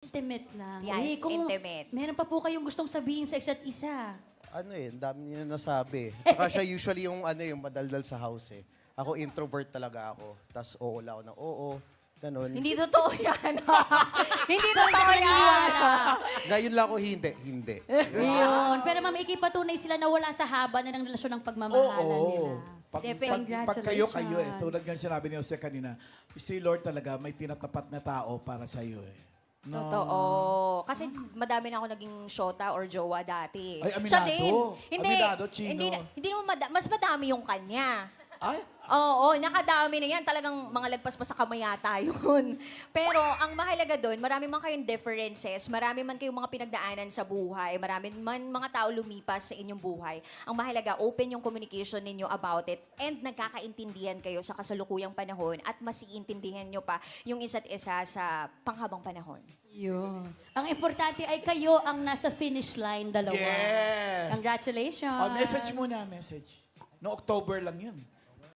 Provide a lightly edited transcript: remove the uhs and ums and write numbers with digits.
Intimate lang. Yes, kung intimate. meron pa po kayong gustong sabihin sa isa't isa. Ano eh, ang dami niya nasabi. Tsaka siya usually yung yung madaldal sa house eh. Ako introvert talaga ako. Tapos oo lang ako ng oo. Ganun. Hindi totoo yan. Hindi totoo yan. Ngayon lang ako hindi. Yun. Pero ma'am, ikipatunay sila na wala sa haba na ng relasyon ng pagmamahalan nila. Pag kayo tulad nga sinabi ni Jose kanina, si Lord talaga may tinatapat na tao para sa iyo eh. No. Totoo. Kasi madami na ako naging shota or jowa dati. Ay, Siya aminado. din. Hindi, Aminado, Chino. hindi naman mas madami yung kanya. Ay, Oo, nakadami na yan. Talagang mga lagpas pa sa kamay yata yun. Pero ang mahalaga doon, marami man kayong differences, marami man kayong mga pinagdaanan sa buhay, marami man mga tao lumipas sa inyong buhay. Ang mahalaga, open yung communication ninyo about it and nagkakaintindihan kayo sa kasalukuyang panahon at mas iintindihan nyo pa yung isa't isa sa panghabang panahon. Yun. Ang importante ay kayo ang nasa finish line, dalawa. yes. Congratulations. Message muna, message. No October lang yun.